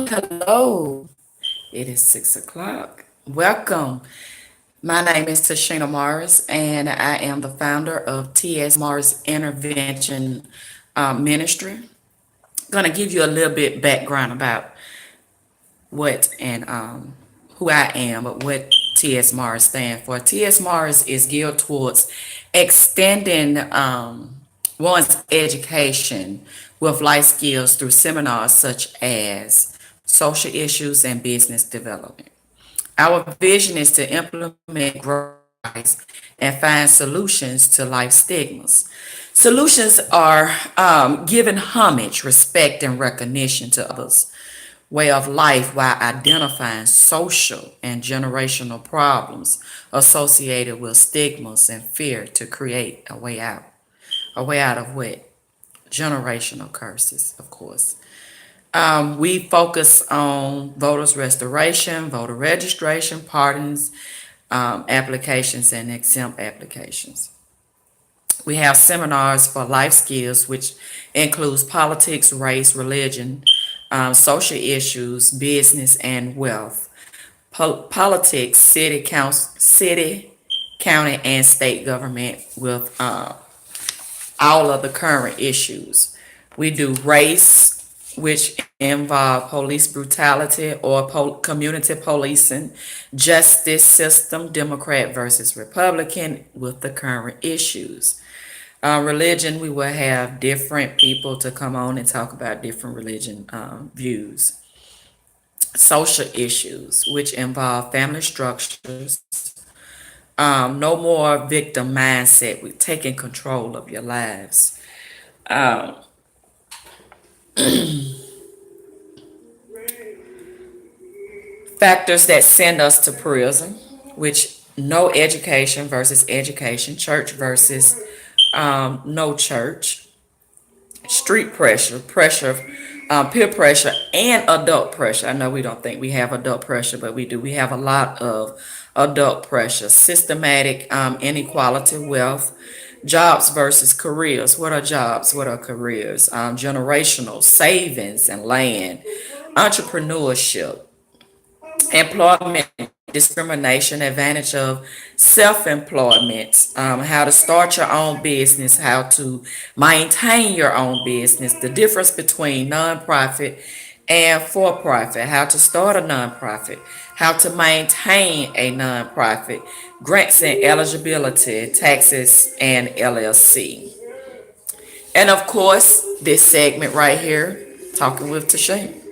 Hello. It is 6 o'clock. Welcome. My name is Tashina Morris, and I am the founder of T.S. Morris Intervention Ministry. Going to give you a little bit background about what and who I am, but what T.S. Morris stands for. T.S. Morris is geared towards extending one's education with life skills through seminars such as social issues and business development. Our vision is to implement growth and find solutions to life stigmas. Solutions are giving homage, respect, and recognition to others' way of life while identifying social and generational problems associated with stigmas and fear to create a way out. A way out of what? Generational curses, of course. We focus on voters restoration, voter registration, pardons, applications, and exempt applications. We have seminars for life skills, which includes politics, race, religion, social issues, business, and wealth. Politics, city, county, and state government with all of the current issues. We do race, which involve police brutality or community policing, justice system, Democrat versus Republican with the current issues. Religion, we will have different people to come on and talk about different religion views. Social issues, which involve family structures, no more victim mindset with taking control of your lives. Um, Factors that send us to prison, which no education versus education, church versus no church, street pressure, peer pressure, and adult pressure. I know we don't think we have adult pressure, but we do. We have a lot of adult pressure, systematic inequality, wealth, jobs versus careers. What are jobs? What are careers? Generational savings and land, entrepreneurship, employment discrimination, advantage of self-employment, how to start your own business, how to maintain your own business, the difference between nonprofit and for-profit, how to start a nonprofit, how to maintain a nonprofit, grants and eligibility, taxes, and LLC. And of course, this segment right here, talking with Tashane.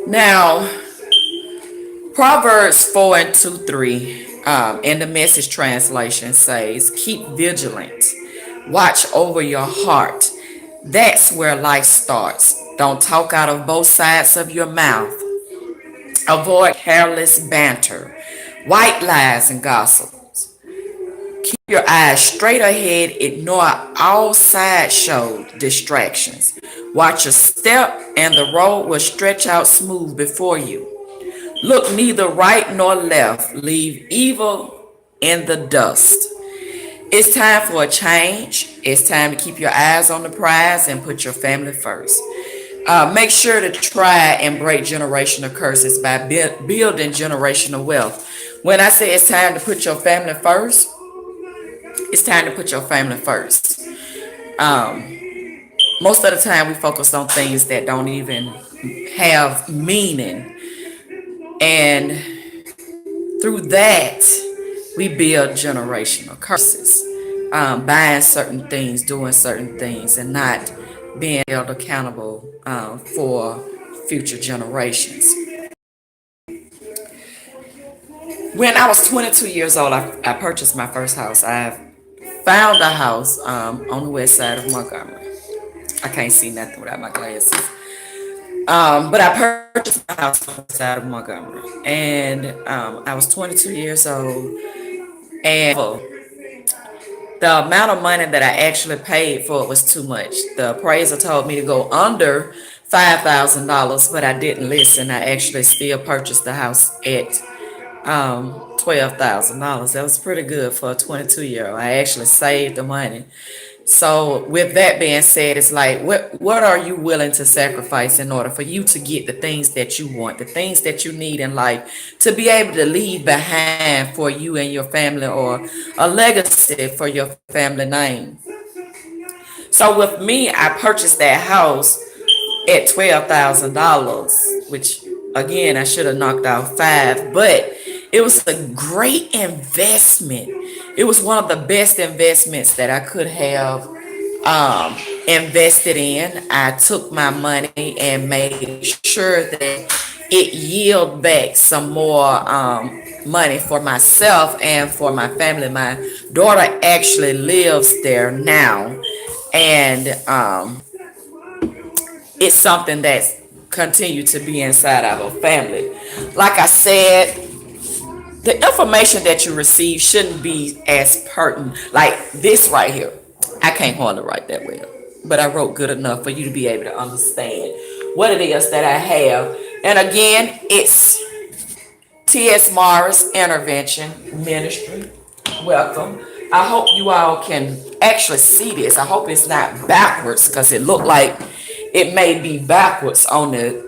Now, Proverbs 4 and 2, 3 in the message translation says, keep vigilant, watch over your heart. That's where life starts. Don't talk out of both sides of your mouth. Avoid careless banter, white lies, and gossip. Keep your eyes straight ahead. Ignore all sideshow distractions. Watch your step, and the road will stretch out smooth before you. Look neither right nor left. Leave evil in the dust. It's time for a change. It's time to keep your eyes on the prize and put your family first. Make sure to try and break generational curses by building generational wealth. When I say it's time to put your family first, it's time to put your family first. Um, Most of the time, we focus on things that don't even have meaning, and through that, we build generational curses, buying certain things, doing certain things, and not being held accountable for future generations. When I was 22 years old, I purchased my first house. I found a house on the west side of Montgomery. I can't see nothing without my glasses. But I purchased my house on the west side of Montgomery. And I was 22 years old. And the amount of money that I actually paid for it was too much. The appraiser told me to go under $5,000, but I didn't listen. I actually still purchased the house at $12,000. That was pretty good for a 22-year-old. I actually saved the money So with that being said, it's like what are you willing to sacrifice in order for you to get the things that you want, the things that you need in life to be able to leave behind for you and your family, or a legacy for your family name. So with me, I purchased that house at $12,000, which again I should have knocked out five, but it was a great investment. It was one of the best investments that I could have um, invested in. I took my money and made sure that it yield back some more money for myself and for my family. My daughter actually lives there now, and it's something that's continue to be inside our family. Like I said, the information that you receive shouldn't be as pertinent. Like this right here, I can't hardly write that well, but I wrote good enough for you to be able to understand what it is that I have. And again, it's T.S. Morris Intervention Ministry. Welcome. I hope you all can actually see this. I hope it's not backwards, because it looked like it may be backwards on the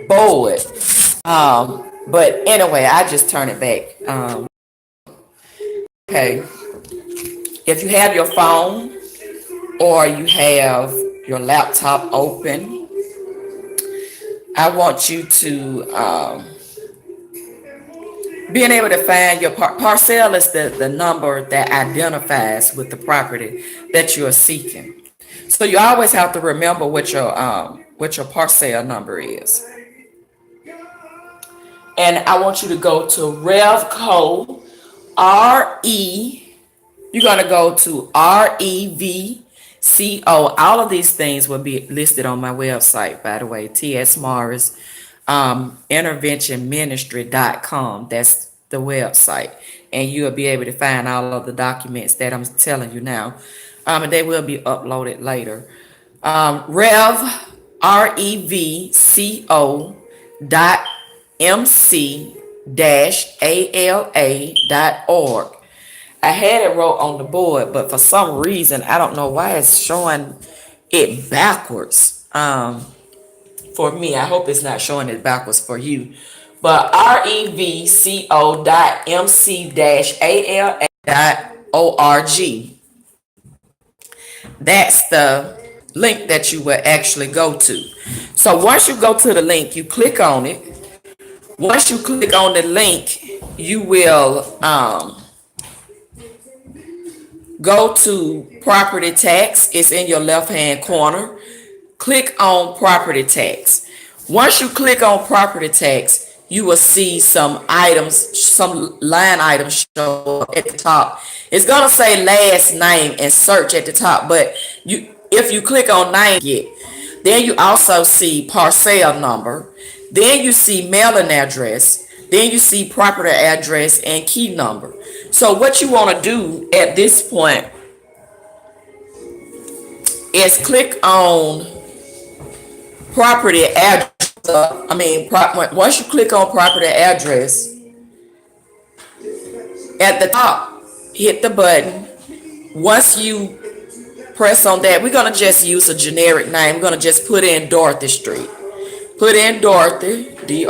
board. But anyway, I just turn it back. Okay. If you have your phone or you have your laptop open, I want you to being able to find your parcel is the number that identifies with the property that you are seeking. So you always have to remember what your parcel number is. And I want you to go to Revco, RE. You're going to go to REVCO. All of these things will be listed on my website, by the way, TS Morris interventionministry.com. That's the website. And you'll be able to find all of the documents that I'm telling you now. And they will be uploaded later. REVCO dot MC dash ALA.org. I had it wrote on the board, but for some reason, I don't know why it's showing it backwards. For me, I hope it's not showing it backwards for you. But REVCO.MC-ALA.org. That's the link that you will actually go to. So once you go to the link, you click on it. Once you click on the link, you will go to property tax. It's in your left hand corner. Click on property tax. Once you click on property tax, you will see some items, some line items show up at the top. It's gonna say last name and search at the top, but if you click on name, then you also see parcel number, then you see mailing address, then you see property address and key number. So what you want to do at this point is click on property address. Once you click on property address, at the top, hit the button. Once you press on that, we're going to just use a generic name. We're going to just put in Dorothy Street. Put in Dorothy, Dorothy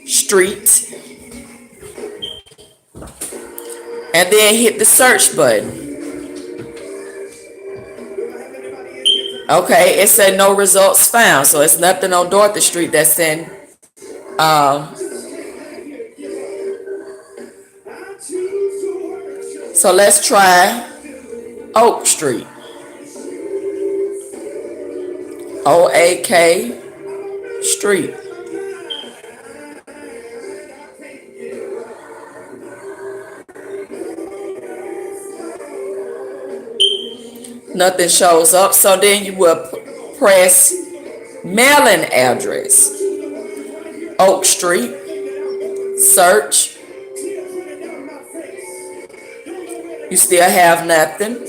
Street, and then hit the search button. Okay, it said no results found, so it's nothing on Dorothy Street that's in. So let's try Oak Street. OAK Street. Nothing shows up, so then you will press mailing address. Oak Street. Search. You still have nothing.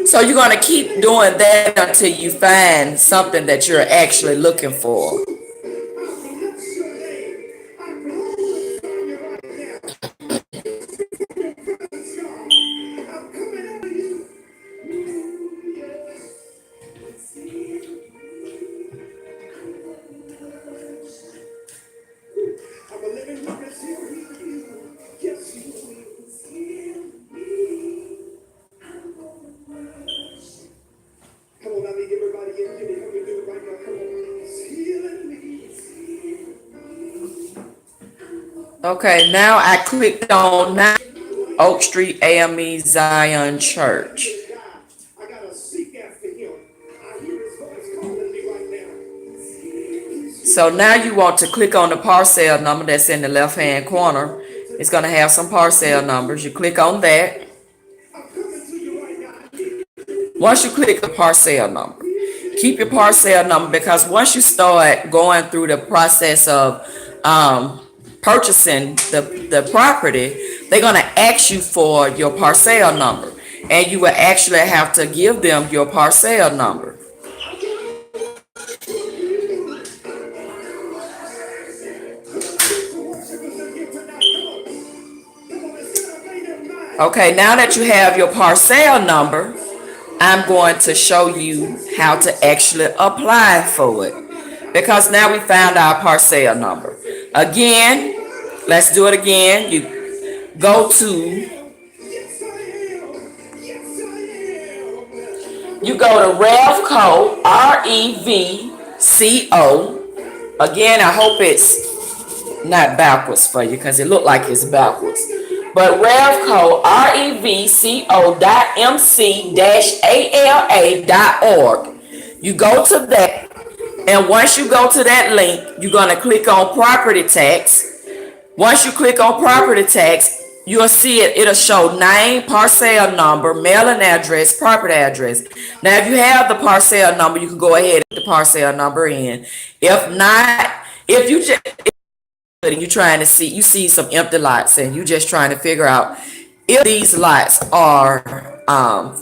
So you're going to keep doing that until you find something that you're actually looking for. Okay, now I clicked on 9 Oak Street AME Zion Church. So now you want to click on the parcel number that's in the left hand corner. It's going to have some parcel numbers. You click on that. Once you click the parcel number, keep your parcel number, because once you start going through the process of purchasing the property, they're going to ask you for your parcel number, and you will actually have to give them your parcel number. Okay, now that you have your parcel number, I'm going to show you how to actually apply for it, because now we found our parcel number. Again, let's do it again. You go to Revco, REVCO. Again, I hope it's not backwards for you, because it looked like it's backwards. But Revco, REVCO.MC-ALA.org. You go to that, and once you go to that link, you're going to click on property tax. Once you click on property tax, you'll see it. It'll show name, parcel number, mailing address, property address. Now, if you have the parcel number, you can go ahead and put the parcel number in. If not, if you just and you're trying to see, you see some empty lots, and you're just trying to figure out if these lots are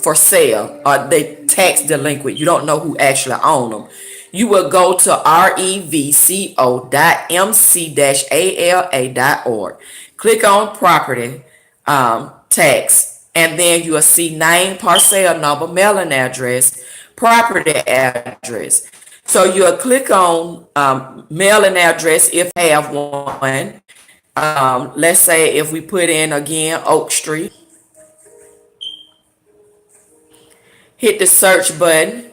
for sale, or they tax delinquent, you don't know who actually own them, you will go to revco.mc-ala.org, click on property tax, and then you will see name, parcel number, mailing address, property address. So you'll click on mailing address if you have one. Let's say if we put in again Oak Street, hit the search button.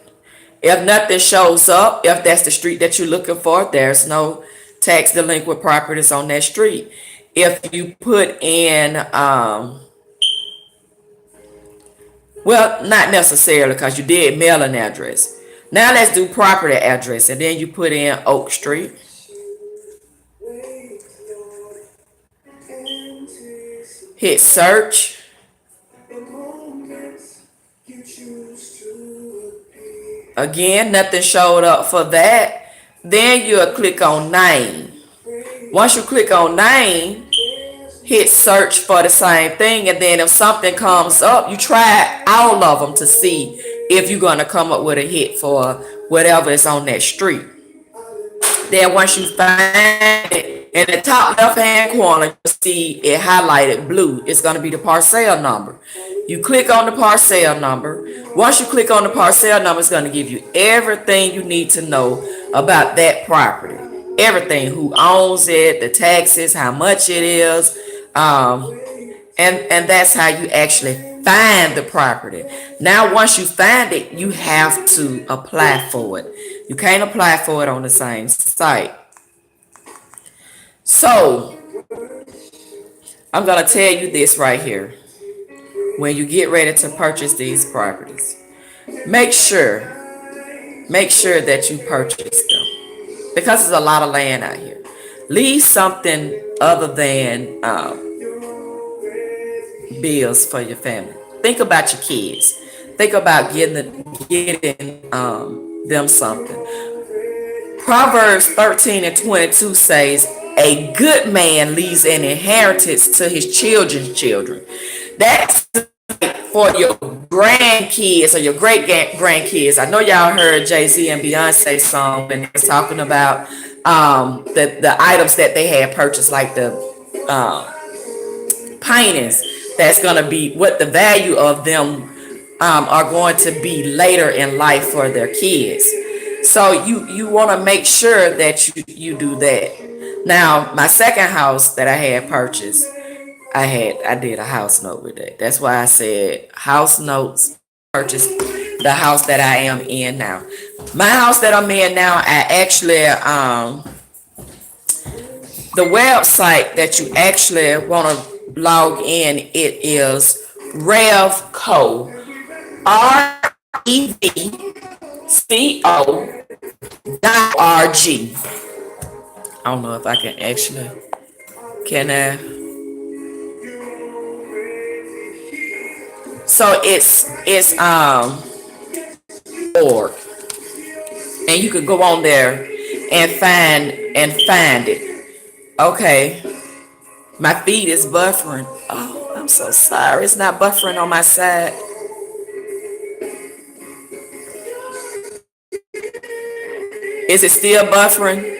If nothing shows up, if that's the street that you're looking for, there's no tax delinquent properties on that street. If you put in, well, not necessarily, because you did mailing address. Now let's do property address, and then you put in Oak Street. Hit search. Again, nothing showed up for that. Then you'll click on name. Once you click on name, hit search for the same thing, and then if something comes up, you try all of them to see if you're going to come up with a hit for whatever is on that street. Then once you find it, in the top left hand corner, you'll see it highlighted blue. It's going to be the parcel number. You click on the parcel number. Once you click on the parcel number, it's going to give you everything you need to know about that property. Everything, who owns it, the taxes, how much it is, and that's how you actually find the property. Now, once you find it, you have to apply for it. You can't apply for it on the same site. So, I'm going to tell you this right here. When you get ready to purchase these properties, make sure that you purchase them, because there's a lot of land out here. Leave something other than bills for your family. Think about your kids. Think about getting them something. Proverbs 13:22 says, "A good man leaves an inheritance to his children's children." That's for your grandkids or your great grandkids. I know y'all heard Jay-Z and Beyonce song when they was talking about the items that they had purchased, like the paintings. That's gonna be what the value of them are going to be later in life for their kids. So you want to make sure that you do that. Now, my second house that I had purchased, I did a house note with that. That's why I said house notes. Purchased the house that I am in now. My house that I'm in now, I actually The website that you actually want to log in, it is RevCo, REVCO.org. I don't know if I can actually, can I? So it's org, and you could go on there and find it. Okay, my feed is buffering. Oh, I'm so sorry. It's not buffering on my side. Is it still buffering?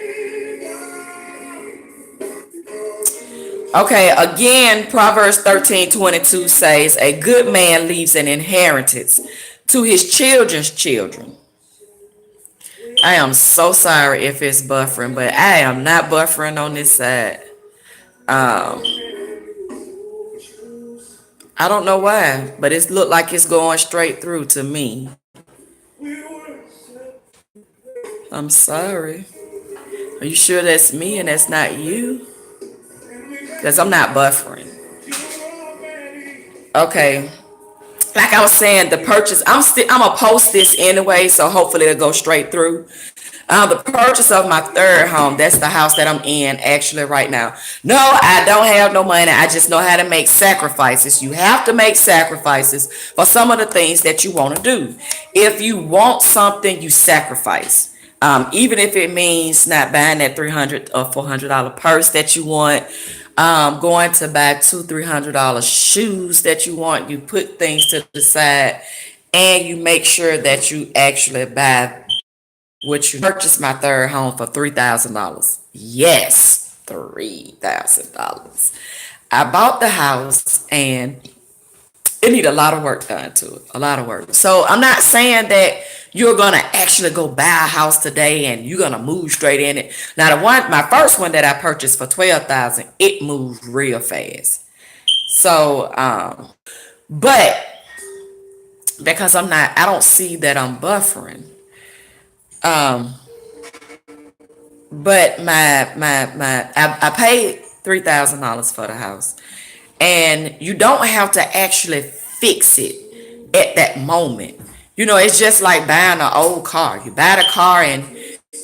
Okay, again, Proverbs 13:22 says, a good man leaves an inheritance to his children's children. I am so sorry if it's buffering, but I am not buffering on this side. Um, I don't know why, but it looked like it's going straight through to me. I'm sorry. Are you sure that's me and that's not you? Because I'm not buffering. Okay. Like I was saying, the purchase, I'm gonna post this anyway, so hopefully it'll go straight through. The purchase of my third home, that's the house that I'm in actually right now. No, I don't have no money. I just know how to make sacrifices. You have to make sacrifices for some of the things that you want to do. If you want something, you sacrifice. Even if it means not buying that $300 or $400 purse that you want, going to buy $200-$300 shoes that you want, you put things to the side, and you make sure that you actually buy what you purchased my third home for $3,000. Yes, $3,000. I bought the house and it need a lot of work done to it. A lot of work. So I'm not saying that you're gonna actually go buy a house today and you're gonna move straight in it. Now my first one that I purchased for 12,000, it moved real fast. So but because I don't see that I'm buffering. Um, but I paid $3,000 for the house, and you don't have to actually fix it at that moment. It's just like buying an old car. You buy the car, and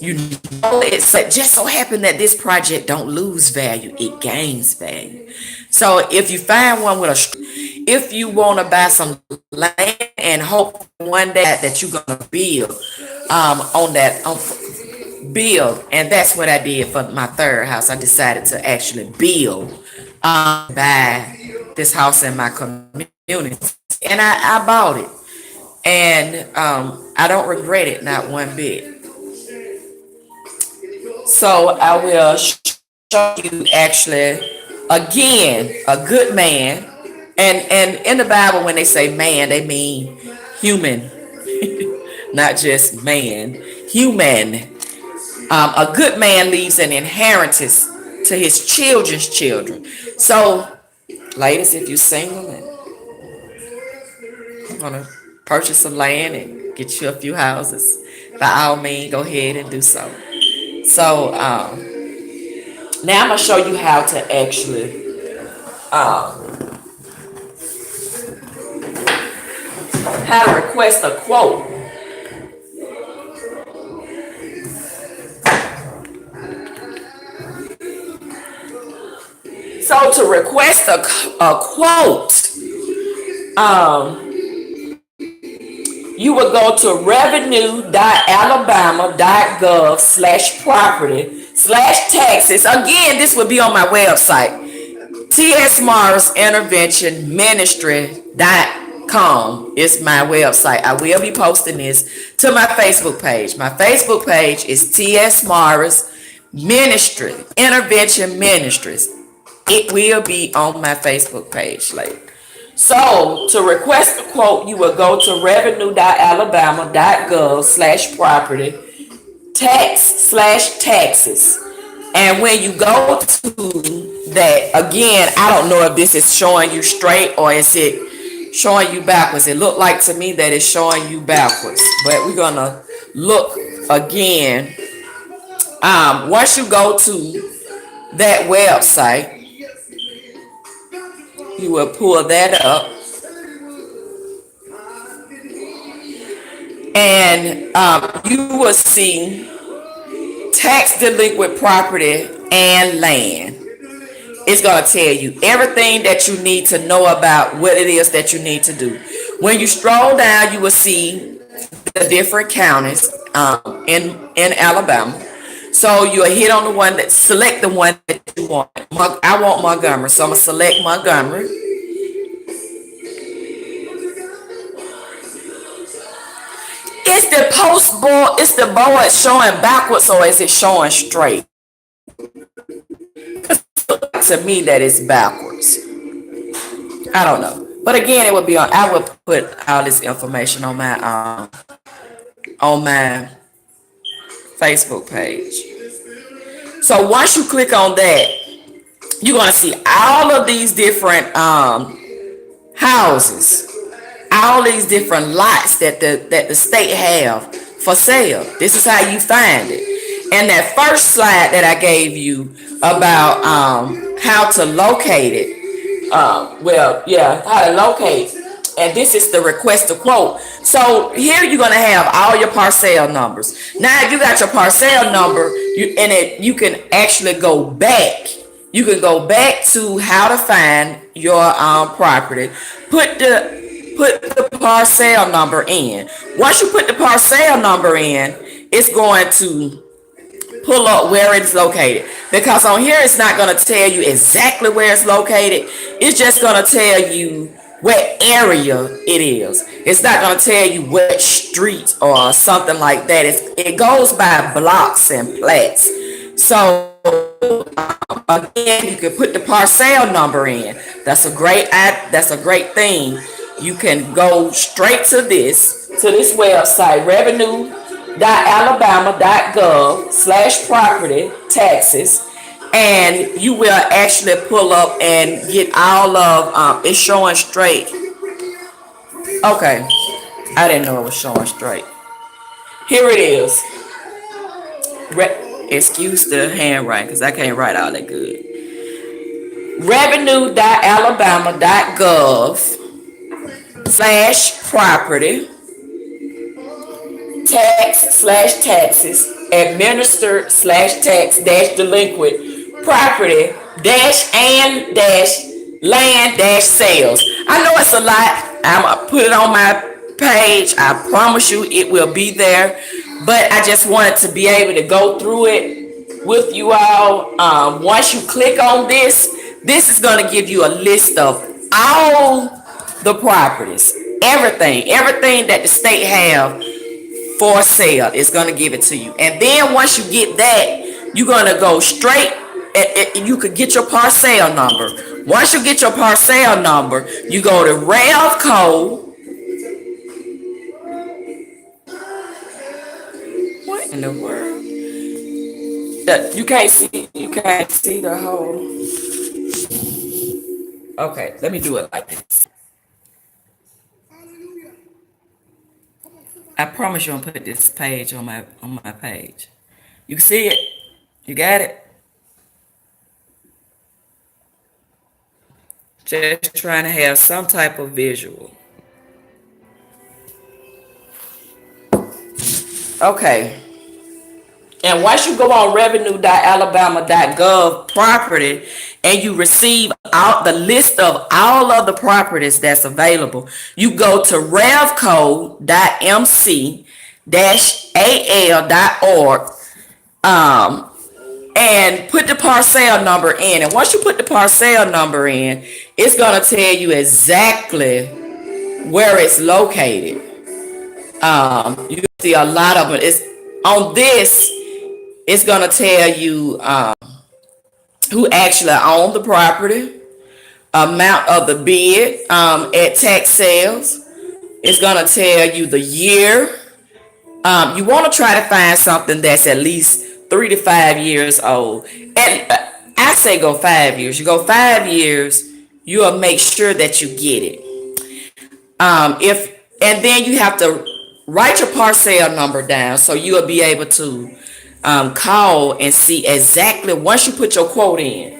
you know it's just so happen that this project don't lose value; it gains value. So if you find one with if you want to buy some land and hope one day that you're gonna build on that build, and that's what I did for my third house. I decided to actually build, buy this house in my community, and I bought it, and I don't regret it, not one bit. So I will show you actually again a good man, and in the Bible when they say man they mean human, not just man, human. A good man leaves an inheritance to his children's children. So, ladies, if you're single and want to purchase some land and get you a few houses, by all means, go ahead and do so. So, now I'm going to show you how to actually how to request a quote. So to request a quote, you would go to revenue.alabama.gov/property/taxes. Again, this would be on my website, T.S. Morris Intervention Ministry.com is my website. I will be posting this to my Facebook page. My Facebook page is T.S. Morris Ministry, Intervention Ministries. It will be on my Facebook page later. So to request a quote, you will go to revenue.alabama.gov/property/taxes. And when you go to that, again, I don't know if this is showing you straight or is it showing you backwards. It looked like to me that it's showing you backwards, but we're gonna look again. Once you go to that website, you will pull that up, and you will see tax delinquent property and land. It's going to tell you everything that you need to know about what it is that you need to do. When you stroll down, you will see the different counties in Alabama. So you'll hit on the one that select the one that you want. I want Montgomery, so I'm gonna select Montgomery. Is the post board? Is the board showing backwards or is it showing straight? To me, that is backwards. I don't know, but again, it would be on. I would put all this information on my Facebook page. So once you click on that, you're gonna see all of these different houses, all these different lots that the state have for sale. This is how you find it. And that first slide that I gave you about how to locate it. How to locate. And this is the request to quote. So here you're gonna have all your parcel numbers. Now if you got your parcel number, you can actually go back. You can go back to how to find your property. Put the parcel number in. Once you put the parcel number in, it's going to pull up where it's located, because on here it's not going to tell you exactly where it's located. It's just going to tell you what area it is. It's not going to tell you what street or something like that. It goes by blocks and plats. So again, you can put the parcel number in. That's a great thing. You can go straight to this website, revenue.alabama.gov/property taxes, and you will actually pull up and get all of it's showing straight. Okay, I didn't know it was showing straight. Here it is. Excuse the handwriting because I can't write all that good. Revenue.alabama.gov/property tax/taxes administered /tax delinquent property and land sales. I know it's a lot. I'm gonna put it on my page. I promise you it will be there, but I just wanted to be able to go through it with you all. Once you click on this is going to give you a list of all the properties, everything that the state have for sale. It's going to give it to you. And then once you get that, you're going to go straight. You could get your parcel number. Once you get your parcel number, you go to Rev Code. What in the world? You can't see the whole. Okay, let me do it like this. I promise you I'm gonna put this page on my page. You can see it. You got it. Just trying to have some type of visual. Okay. And once you go on revenue.alabama.gov property and you receive out the list of all of the properties that's available, you go to revcode.mc-al.org and put the parcel number in. And once you put the parcel number in, it's going to tell you exactly where it's located. You can see a lot of it. It's on this. It's going to tell you who actually owned the property, amount of the bid at tax sales. It's going to tell you the year. You want to try to find something that's at least 3 to 5 years old. And I say go 5 years. You go 5 years, you'll make sure that you get it. And then you have to write your parcel number down so you'll be able to call and see exactly once you put your quote in.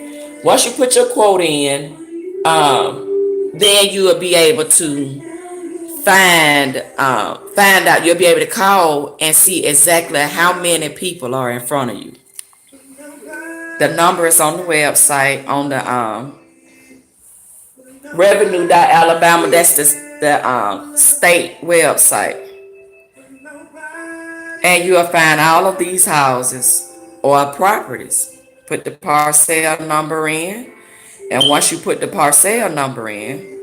Once you put your quote in, then you will be able to find out. You'll be able to call and see exactly how many people are in front of you. The number is on the website on the revenue.alabama. That's the state website, and you'll find all of these houses or properties. Put the parcel number in, and once you put the parcel number in,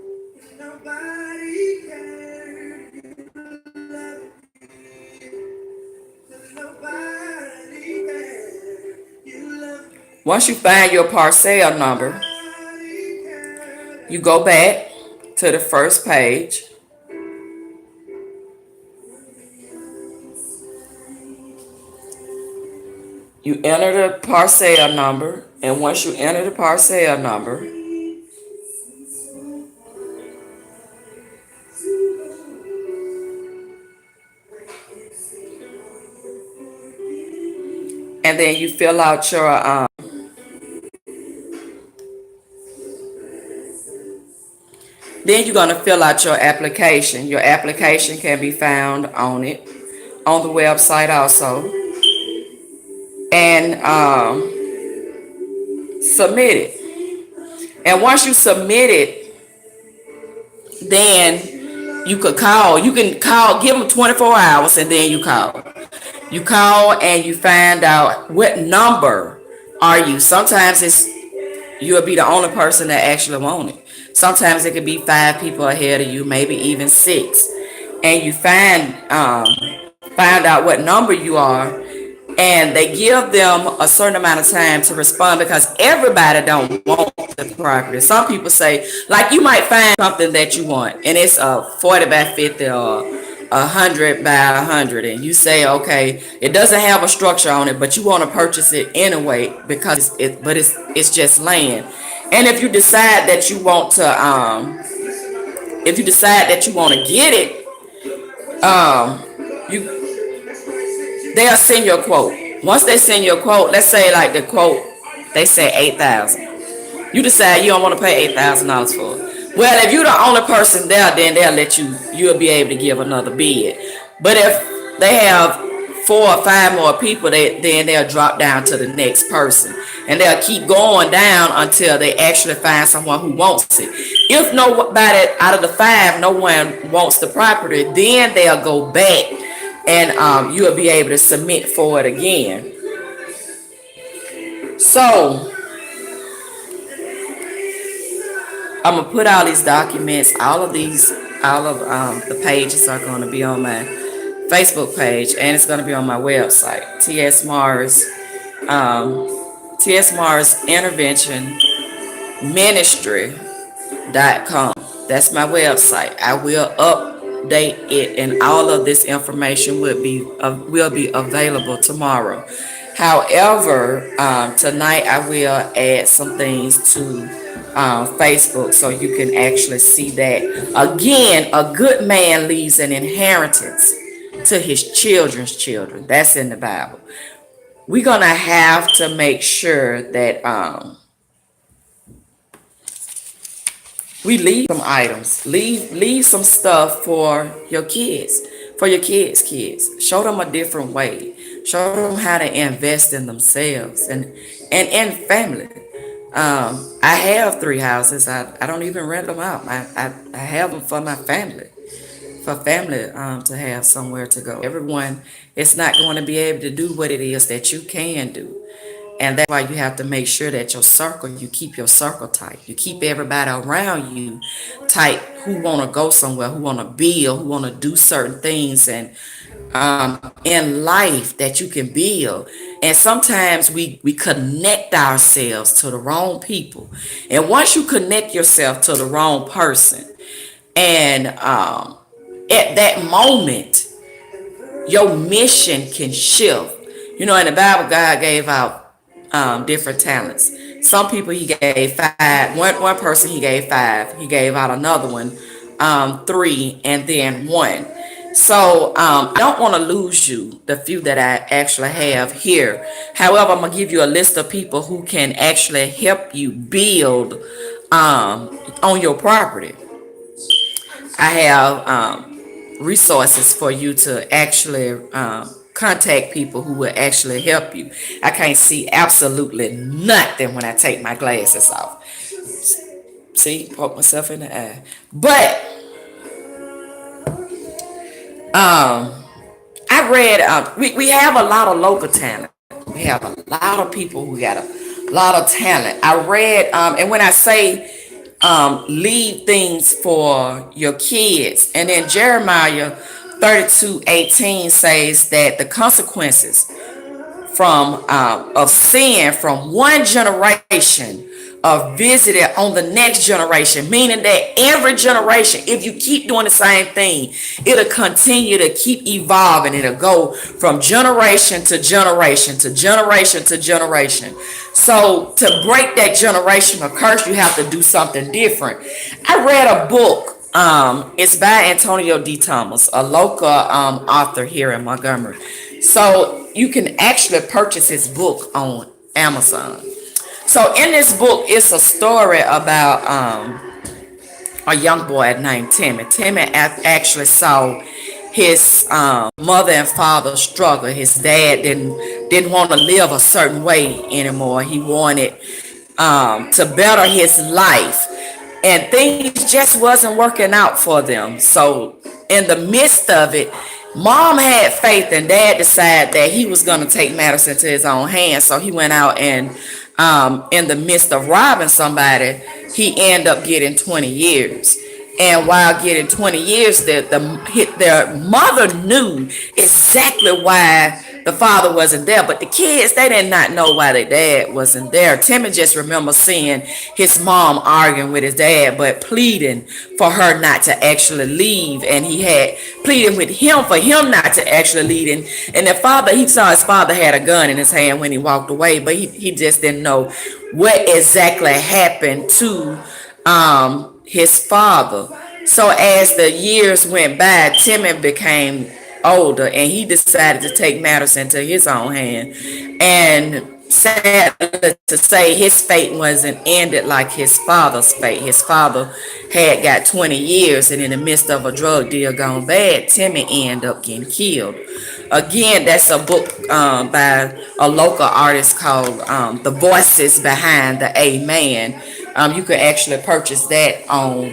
once you find your parcel number, you go back to the first page. You enter the parcel number, and once you enter the parcel number, and then you fill out your then you're gonna fill out your application. Your application can be found on it on the website also, and submit it. And once you submit it, then you could call. You can call, give them 24 hours, and then you call. You call and you find out what number are you. Sometimes you'll be the only person that actually want it. Sometimes it could be 5 people ahead of you, maybe even 6, and you find out what number you are, and they give them a certain amount of time to respond because everybody don't want the property. Some people say, like, you might find something that you want, and it's a 40 by 50 or 100 by 100, and you say, okay, it doesn't have a structure on it, but you want to purchase it anyway because it's just land. And if you decide that you want to get it, you they'll send you a quote. Once they send you a quote, let's say like the quote, they say 8,000. You decide you don't want to pay $8,000 for it. Well, if you're the only person there, then you'll be able to give another bid. But if they have 4 or 5 more people, then they'll drop down to the next person. And they'll keep going down until they actually find someone who wants it. If nobody out of the 5, no one wants the property, then they'll go back and you'll be able to submit for it again. So I'm gonna put all these documents, all of the pages are gonna be on my Facebook page, and it's gonna be on my website, TS Mars Intervention Ministry.com. That's my website. I will update it, and all of this information will be available tomorrow. However, tonight I will add some things to Facebook so you can actually see that. Again, a good man leaves an inheritance to his children's children. That's in the Bible. We're gonna have to make sure that we leave some items, leave some stuff for your kids, kids. Show them a different way. Show them how to invest in themselves and family. I have 3 houses. I don't even rent them out. I have them for my family, to have somewhere to go. Everyone is not going to be able to do what it is that you can do. And that's why you have to make sure that you keep your circle tight. You keep everybody around you tight who want to go somewhere, who want to build, who want to do certain things and in life that you can build. And sometimes we connect ourselves to the wrong people. And once you connect yourself to the wrong person, and at that moment, your mission can shift. You know, in the Bible, God gave out different talents. Some people he gave 5. One person he gave 5. He gave out another one 3, and then 1. So I don't want to lose you, the few that I actually have here. However, I'm gonna give you a list of people who can actually help you build on your property. I have resources for you to actually contact people who will actually help you. I can't see absolutely nothing when I take my glasses off. See, poke myself in the eye. But I read, we have a lot of local talent. We have a lot of people who got a lot of talent. I read, and when I say leave things for your kids, and then Jeremiah 32:18 says that the consequences from of sin from one generation are visited on the next generation, meaning that every generation, if you keep doing the same thing, it'll continue to keep evolving. It'll go from generation to generation to generation to generation. So to break that generational curse, you have to do something different. I read a book. It's by Antonio D. Thomas, a local author here in Montgomery. So you can actually purchase his book on Amazon. So in this book, it's a story about a young boy named Timmy. Timmy actually saw his mother and father struggle. His dad didn't want to live a certain way anymore. He wanted to better his life, and things just wasn't working out for them. So in the midst of it, mom had faith, and dad decided that he was going to take matters into his own hands. So he went out and in the midst of robbing somebody, he ended up getting 20 years. And while getting 20 years, their mother knew exactly why the father wasn't there. But the kids, they did not know why their dad wasn't there. Timmy just remember seeing his mom arguing with his dad, but pleading for her not to actually leave. And he had pleading with him for him not to actually leave. And the father, he saw his father had a gun in his hand when he walked away, but he just didn't know what exactly happened to his father. So as the years went by, Timmy became older, and he decided to take matters into his own hand. And sadly to say, his fate wasn't ended like his father's fate. His father had got 20 years, and in the midst of a drug deal gone bad, Timmy ended up getting killed. Again, that's a book by a local artist called The Voices Behind the Amen. You can actually purchase that on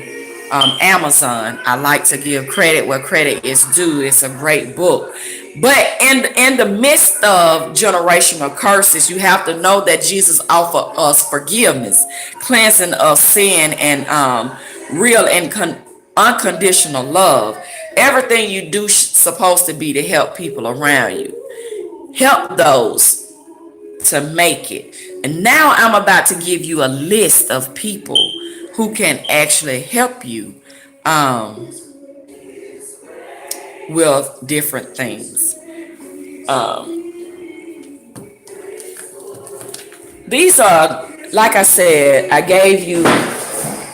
Amazon. I like to give credit where credit is due. It's a great book. But in the midst of generational curses, you have to know that Jesus offered us forgiveness, cleansing of sin, and real and unconditional love. Everything you do supposed to be to help people around you. Help those to make it. And now I'm about to give you a list of people who can actually help you with different things. These are, like I said, I gave you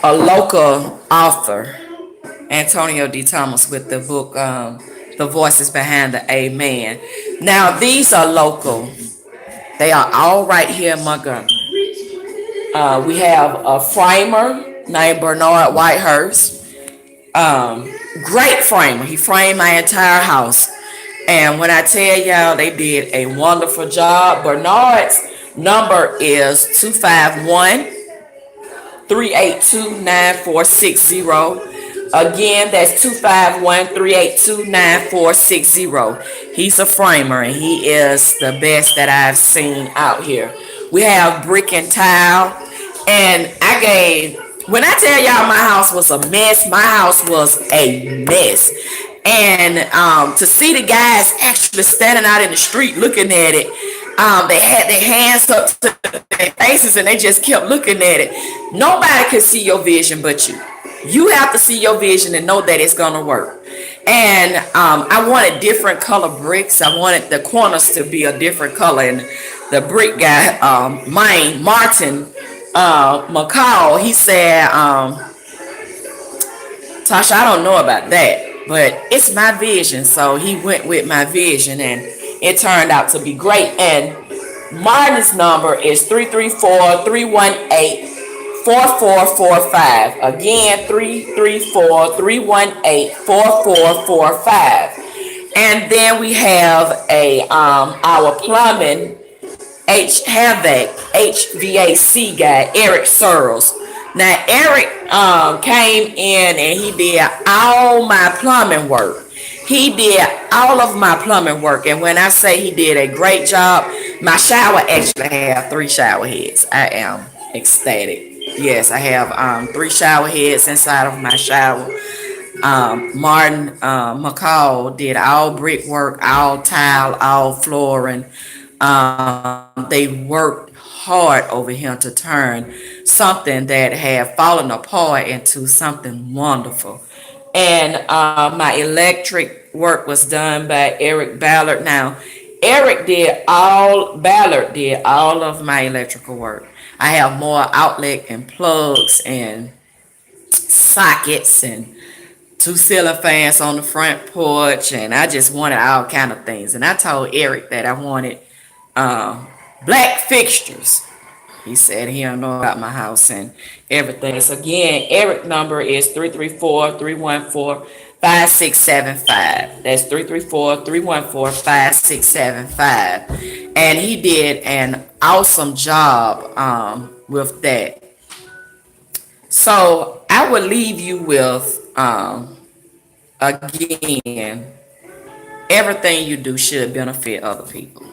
a local author, Antonio D. Thomas, with the book The Voices Behind the Amen. Now, these are local. They are all right here in Montgomery. We have a framer named Bernard Whitehurst. Great framer. He framed my entire house. And when I tell y'all, they did a wonderful job. Bernard's number is 251-382-9460. Again, that's 251-382-9460. He's a framer, and he is the best that I've seen out here. We have brick and tile. And when I tell y'all my house was a mess, my house was a mess. And to see the guys actually standing out in the street looking at it, they had their hands up to their faces, and they just kept looking at it. Nobody can see your vision but you. You have to see your vision and know that it's gonna work. And I wanted different color bricks. I wanted the corners to be a different color. And the brick guy, Martin McCall, he said, Tasha, I don't know about that. but it's my vision. So he went with my vision, and it turned out to be great. And Martin's number is 334-318-4445. Again, 334-318-4445. And then we have a our plumbing HVAC guy, Eric Searles. Now Eric came in and he did all my plumbing work. He did all of my plumbing work, and when I say he did a great job, my shower actually have 3 shower heads. I am ecstatic. Yes, I have 3 shower heads inside of my shower. Martin McCall did all brickwork, all tile, all flooring. They worked hard over here to turn something that had fallen apart into something wonderful. And my electric work was done by Eric Ballard. Now, Ballard did all of my electrical work. I have more outlet and plugs and sockets and 2 ceiling fans on the front porch, and I just wanted all kind of things. And I told Eric that I wanted black fixtures. He said he don't know about my house and everything. So again, Eric number is 334-314-5675. That's 334-314-5675. And he did an awesome job with that. So I will leave you with again, everything you do should benefit other people.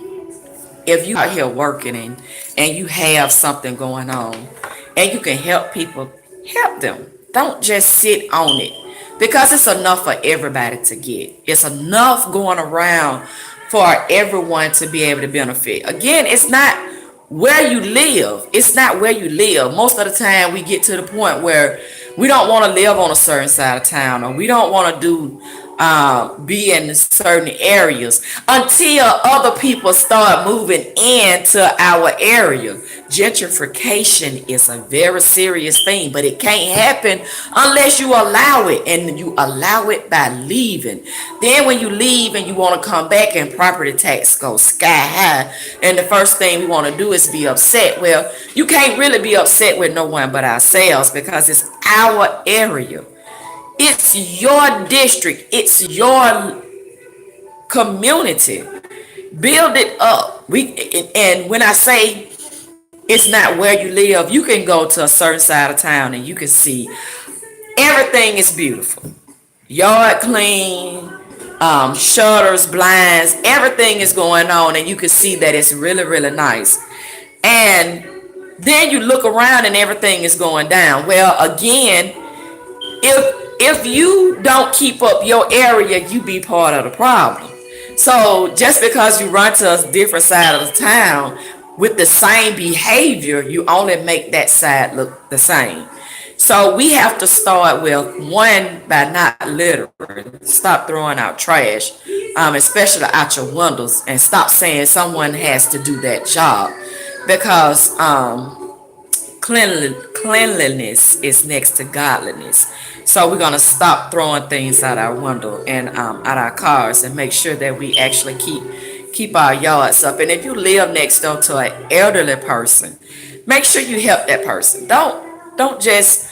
If you out here working and you have something going on and you can help people, help them. Don't just sit on it, because it's enough for everybody to get. It's enough going around for everyone to be able to benefit. Again, it's not where you live. It's not where you live. Most of the time we get to the point where we don't want to live on a certain side of town, or we don't want to be in certain areas until other people start moving into our area. Gentrification is a very serious thing, but it can't happen unless you allow it, and you allow it by leaving. Then when you leave and you want to come back and property tax goes sky high, and the first thing we want to do is be upset. Well, you can't really be upset with no one but ourselves, because it's our area. It's your district. It's your community. Build it up. And when I say it's not where you live, you can go to a certain side of town and you can see everything is beautiful. Yard clean, shutters, blinds, everything is going on, and you can see that it's really, really nice. And then you look around and everything is going down. Well, again, if you don't keep up your area, you be part of the problem. So just because you run to a different side of the town with the same behavior, you only make that side look the same. So we have to start with one, by not littering. Stop throwing out trash, especially out your windows, and stop saying someone has to do that job, because cleanliness is next to godliness. So we're gonna stop throwing things out our window and out our cars, and make sure that we actually keep our yards up. And if you live next door to an elderly person, make sure you help that person. Don't just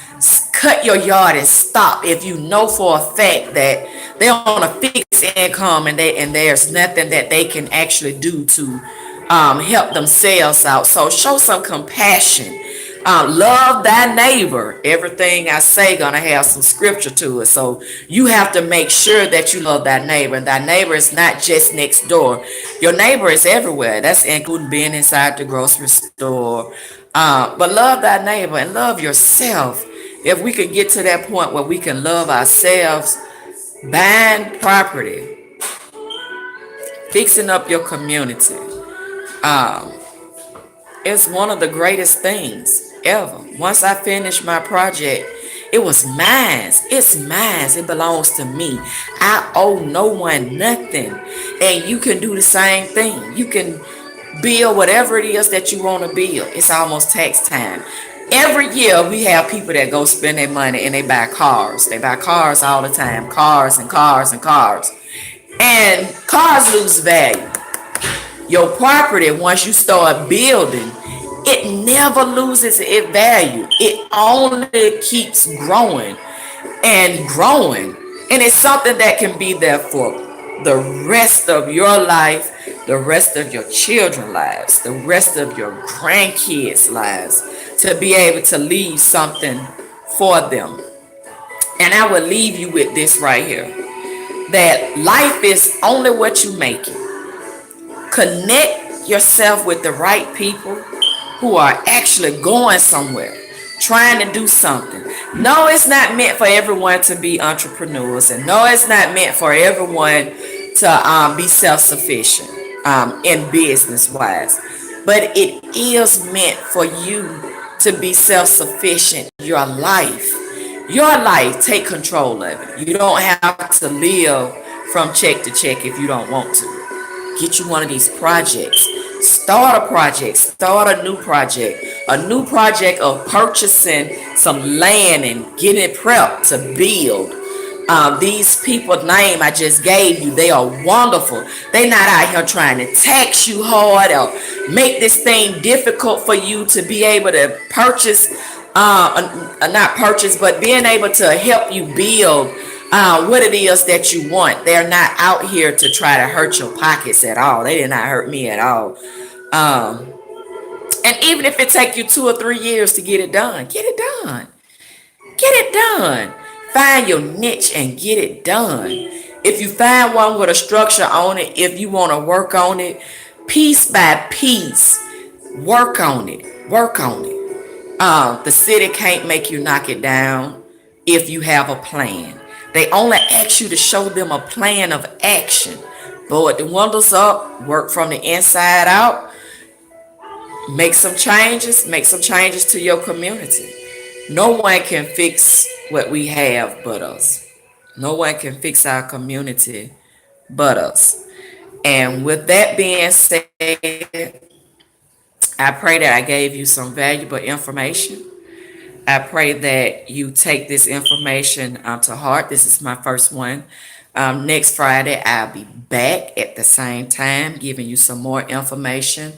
cut your yard and stop if you know for a fact that they're on a fixed income, and there's nothing that they can actually do to help themselves out. So show some compassion. Love thy neighbor. Everything I say gonna have some scripture to it. So you have to make sure that you love thy neighbor. And thy neighbor is not just next door. Your neighbor is everywhere. That's including being inside the grocery store. But love thy neighbor and love yourself. If we could get to that point where we can love ourselves, buying property, fixing up your community, it's one of the greatest things ever. Once I finished my project, it was mine. It's mine. It belongs to me. I owe no one nothing. And you can do the same thing. You can build whatever it is that you want to build. It's almost tax time. Every year we have people that go spend their money and they buy cars. They buy cars all the time, cars and cars and cars. And cars lose value. Your property, once you start building, it never loses its value. It only keeps growing and growing. And it's something that can be there for the rest of your life, the rest of your children's lives, the rest of your grandkids' lives, to be able to leave something for them. And I will leave you with this right here, that life is only what you make it. Connect yourself with the right people who are actually going somewhere, trying to do something. No, it's not meant for everyone to be entrepreneurs, and no, it's not meant for everyone to be self-sufficient in business wise. But it is meant for you to be self-sufficient. Your life, take control of it. You don't have to live from check to check if you don't want to. Get you one of these projects. Start a project. Start a new project of purchasing some land and getting it prepped to build. These people name I just gave you, they are wonderful. They not out here trying to tax you hard or make this thing difficult for you to be able to purchase, not purchase, but being able to help you build what it is that you want. They're not out here to try to hurt your pockets at all. They did not hurt me at all. Um, and even if it take you 2 or 3 years to get it done, get it done. Get it done. Find your niche and get it done. If you find one with a structure on it, if you want to work on it, piece by piece, work on it. Work on it. The city can't make you knock it down if you have a plan. They only ask you to show them a plan of action. Board the windows up, work from the inside out, make some changes to your community. No one can fix what we have but us. No one can fix our community but us. And with that being said, I pray that I gave you some valuable information. I pray that you take this information to heart. This is my first one. Next Friday, I'll be back at the same time giving you some more information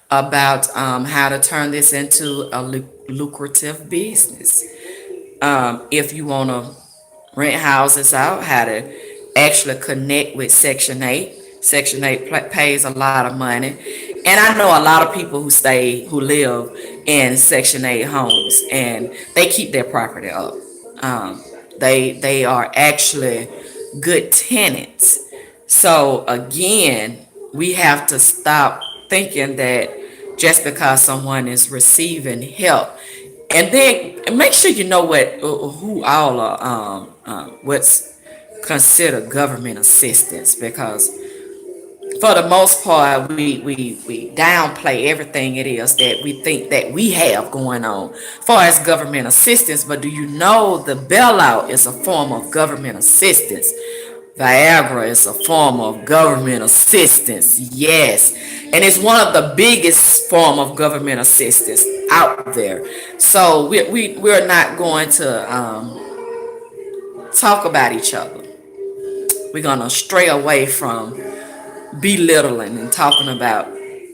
about how to turn this into a lucrative business. If you want to rent houses out, how to actually connect with Section 8. Section 8 pays a lot of money. And I know a lot of people who live in Section 8 homes, and they keep their property up. They are actually good tenants. So again, we have to stop thinking that just because someone is receiving help, and then make sure you know who all are what's considered government assistance, because for the most part we downplay everything it is that we think that we have going on as far as government assistance. But do you know the bailout is a form of government assistance? Viagra is a form of government assistance, yes, and it's one of the biggest form of government assistance out there. So we're not going to talk about each other. We're gonna stray away from belittling and talking about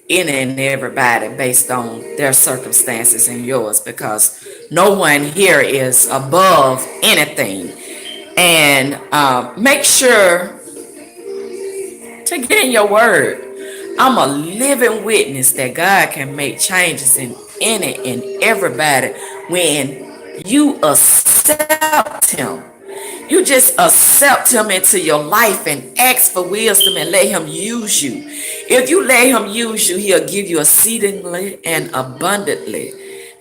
any and everybody based on their circumstances and yours, because no one here is above anything. And make sure to get in your word. I'm a living witness that God can make changes in any and everybody when you accept Him. You just accept Him into your life and ask for wisdom and let Him use you. If you let Him use you, He'll give you exceedingly and abundantly,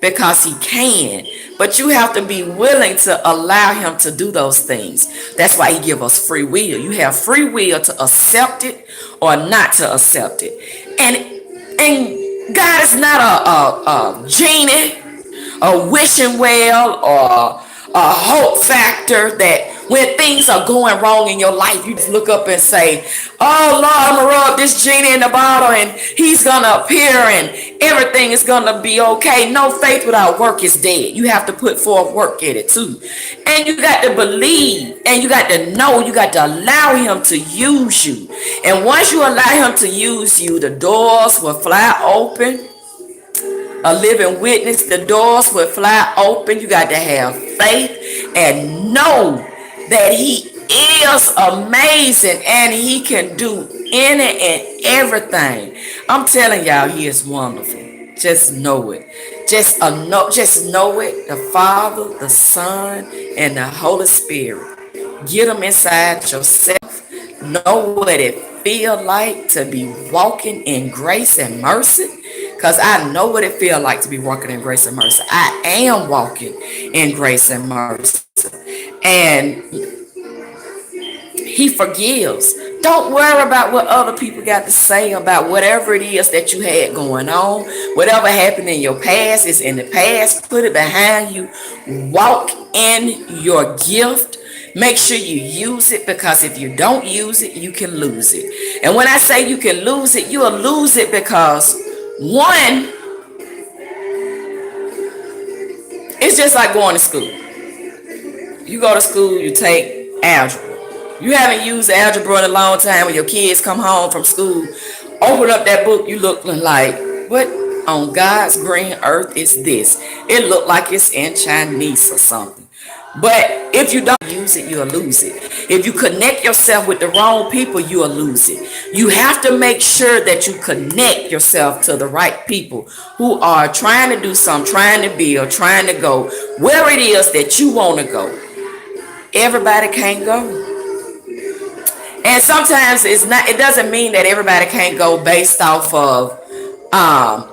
because He can. But you have to be willing to allow Him to do those things. That's why He give us free will. You have free will to accept it or not to accept it. And God is not a genie, a wishing well, or a hope factor that When things are going wrong in your life, you just look up and say, oh Lord, I'm gonna rub this genie in the bottle and he's gonna appear and everything is gonna be okay. No, faith without work is dead. You have to put forth work in it too. And you got to believe and you got to know, you got to allow him to use you. And once you allow him to use you, the doors will fly open. A living witness, the doors will fly open. You got to have faith and know that he is amazing and he can do any and everything. I'm telling y'all, he is wonderful. Just know it. Just know it. The Father, the Son, and the Holy Spirit. Get them inside yourself. Know what it feel like to be walking in grace and mercy. Because I know what it feel like to be walking in grace and mercy. I am walking in grace and mercy. And he forgives. Don't worry about what other people got to say about whatever it is that you had going on. Whatever happened in your past is in the past. Put it behind you. Walk in your gift. Make sure you use it, because if you don't use it, you can lose it. And when I say you can lose it, you will lose it because one, it's just like going to school. You go to school, you take algebra. You haven't used algebra in a long time. When your kids come home from school, open up that book, you look like, what on God's green earth is this? It look like it's in Chinese or something. But if you don't use it, you'll lose it. If you connect yourself with the wrong people, you'll lose it. You have to make sure that you connect yourself to the right people who are trying to do something, trying to build, trying to go where it is that you want to go. Everybody can't go. And sometimes it doesn't mean that everybody can't go based off of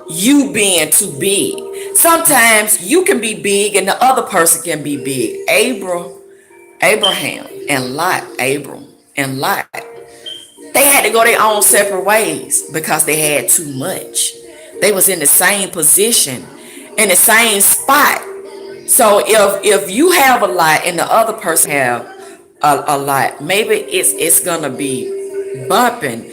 you being too big. Sometimes you can be big and the other person can be big. Abraham and Lot, Abram and Lot, they had to go their own separate ways because they had too much. They was in the same position, in the same spot. So if you have a lot and the other person have a lot, maybe it's gonna be bumping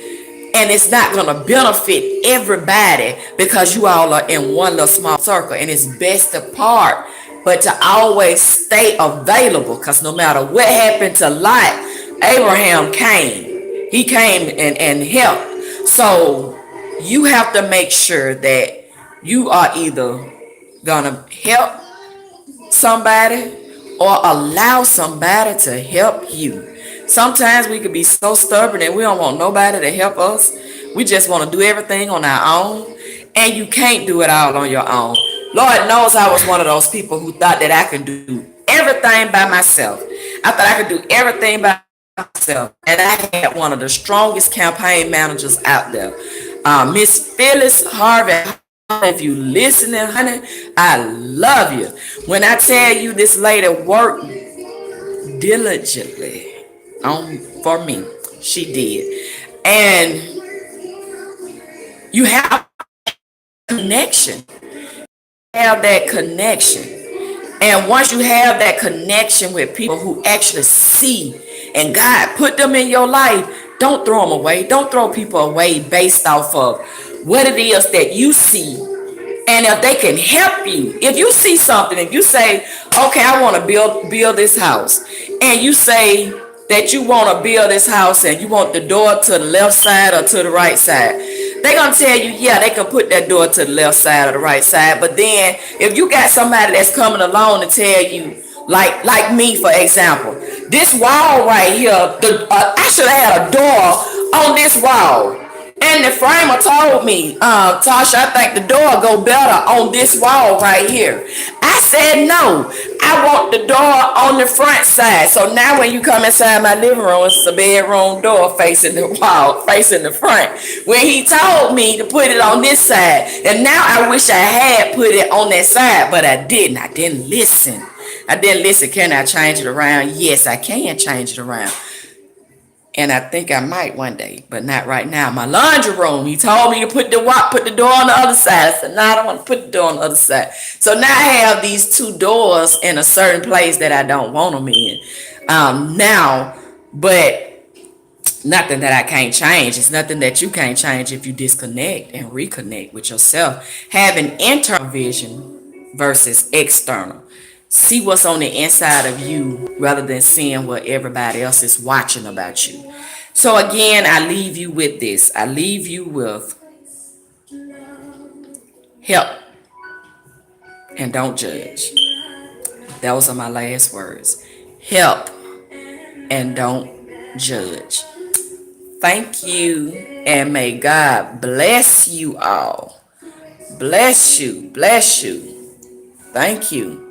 and it's not gonna benefit everybody because you all are in one little small circle, and it's best to part, but to always stay available, because no matter what happened to Lot, Abraham came. He came and helped. So you have to make sure that you are either gonna help somebody or allow somebody to help you. Sometimes we could be so stubborn and we don't want nobody to help us. We just want to do everything on our own, and you can't do it all on your own. Lord knows I was one of those people who thought that I could do everything by myself. I thought I could do everything by myself, and I had one of the strongest campaign managers out there, Miss Phyllis Harvey. If you listening, honey, I love you. When I tell you this lady worked diligently for me, she did. And you have connection. Have that connection. And once you have that connection with people who actually see and God put them in your life, don't throw them away. Don't throw people away based off of what it is that you see. And if they can help you, if you see something, if you say, okay, I want to build this house, and you say that you want to build this house and you want the door to the left side or to the right side, they're going to tell you, yeah, they can put that door to the left side or the right side. But then if you got somebody that's coming along to tell you, like me, for example, this wall right here, I should have had a door on this wall. And the framer told me, Tasha, I think the door go better on this wall right here. I said, no, I want the door on the front side. So now when you come inside my living room, it's a bedroom door facing the wall, facing the front. When he told me to put it on this side, and now I wish I had put it on that side, but I didn't. I didn't listen. Can I change it around? Yes, I can change it around. And I think I might one day, but not right now. My laundry room. He told me to put the door on the other side. I said, no, I don't want to put the door on the other side. So now I have these two doors in a certain place that I don't want them in. Now, but nothing that I can't change. It's nothing that you can't change if you disconnect and reconnect with yourself. Having internal vision versus external. See what's on the inside of you rather than seeing what everybody else is watching about you. So again, I leave you with this. I leave you with help and don't judge. Those are my last words. Help and don't judge. Thank you, and may God bless you all. Bless you. Bless you. Thank you.